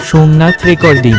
Somnath recording.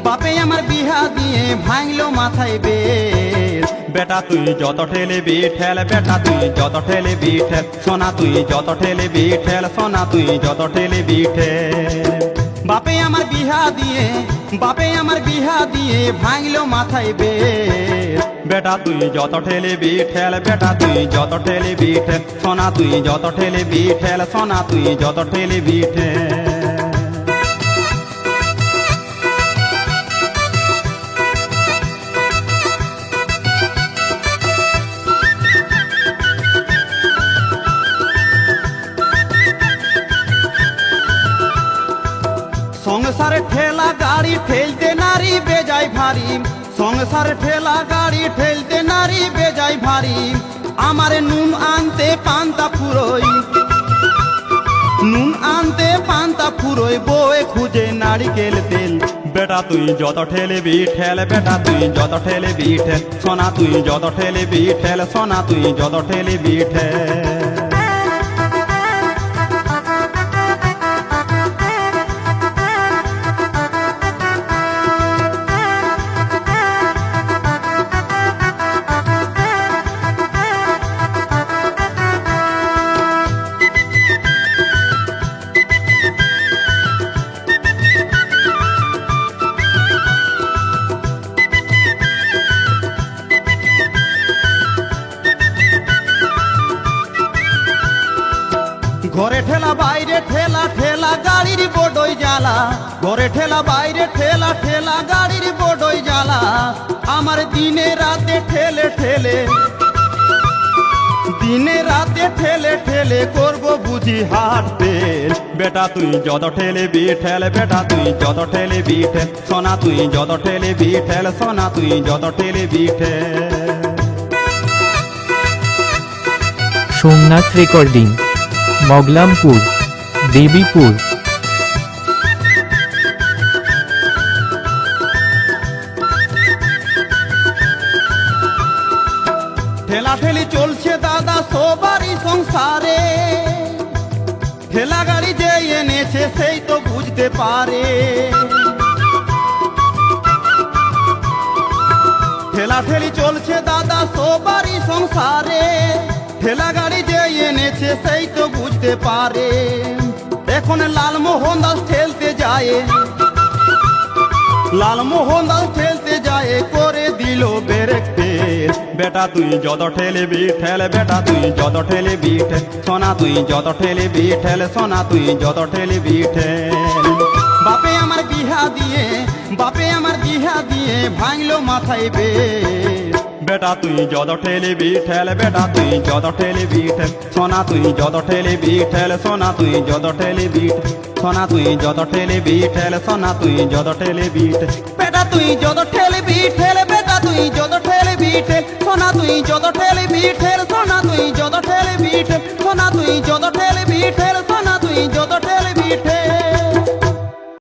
বাপে আমার বিহা দিয়ে ভাঙলো মাথায় বেশ। বেটা তুই যত ঠেলে বিঠেল, বেটা তুই যত ঠেলে বিঠেল, সোনা তুই যত ঠেলে বিঠেল, সোনা তুই যত ঠেলে বিঠেল। বাপে আমার বিহা দিয়ে ভাঙলো মাথায় বেশ। বেটা তুই যত ঠেলে বিঠেল, বেটা তুই যত ঠেলে বিঠেল, সোনা তুই যত ঠেলে বিঠেল, সোনা তুই যত ঠেলে বিঠেল। সংসারে ঠেলা গাড়ি ঠেলতে নারী বেজায় ভারী, সংসারে ঠেলা গাড়ি ঠেলতে নারী বেজায় ভারী। আমারে নুন আনতে পান্তা ফুরোই, নুন আনতে পান্তা ফুরোই, বউয়ে খুঁজে নারিকেল তেল। বেটা তুই যত ঠেলে বিঠেল, বেটা তুই যত ঠেলে বিঠেল, সোনা তুই যত ঠেলে বিঠেল, সোনা তুই যত ঠেলে বিঠেল। ঘরে ঠেলা বাইরে ঠেলা, ঠেলা গাড়ির বড়ই জ্বালা। ঘরে ঠেলা বাইরে ঠেলা, ঠেলা গাড়ির বড়ই জ্বালা। আমার দিনে রাতে ঠেলে ঠেলে, দিনে রাতে ঠেলে ঠেলে করবো বুঝি হাট ফেল। বেটা তুই যত ঠেলে বিঠেল, বেটা তুই যত ঠেলে বিঠেল, সোনা তুই যত ঠেলে বিঠেল, সোনা তুই যত ঠেলে বিঠেল। সোমনাথ রেকর্ডিং, মগলামপুর, দেবীপুর। ঠেলা ঠেলি চলছে দাদা সবারই সংসারে, ঠেলা গাড়ি যে এনেছে সেই তো বুঝতে পারে। ঠেলা ঠেলি চলছে দাদা সবারই সংসারে, ঠেলা গাড়ি যে এনেছে সেই তো বুঝতে পারে। এখন লালমোহন দাস ঠেলতে যায়, লালমোহন দাস ঠেলতে যায়, করে দিল ব্রেক ফেল। বেটা তুই যত ঠেলে বিঠেল, বেটা তুই যত ঠেলে বিঠেল, সোনা তুই যত ঠেলে বিঠেল, সোনা তুই যত ঠেলে বিঠেল। বাপে আমার বিহা দিয়ে ভাঙলো মাথায় বেশ। বেটা তুই যত ঠেলে বিঠেল, বেটা তুই যত ঠেলে বিঠেল, সোনা তুই যত ঠেলে বিঠেল, সোনা তুই যত ঠেলে বিঠেল, সোনা তুই যত ঠেলে বিঠেল, সোনা তুই যত ঠেলে বিঠেল। বেটা তুই যত ঠেলে বিঠেল, বেটা তুই যত ঠেলে বিঠেল, সোনা তুই যত ঠেলে বিঠেল, সোনা তুই যত ঠেলে বিঠেল, সোনা তুই যত ঠেলে বিঠেল।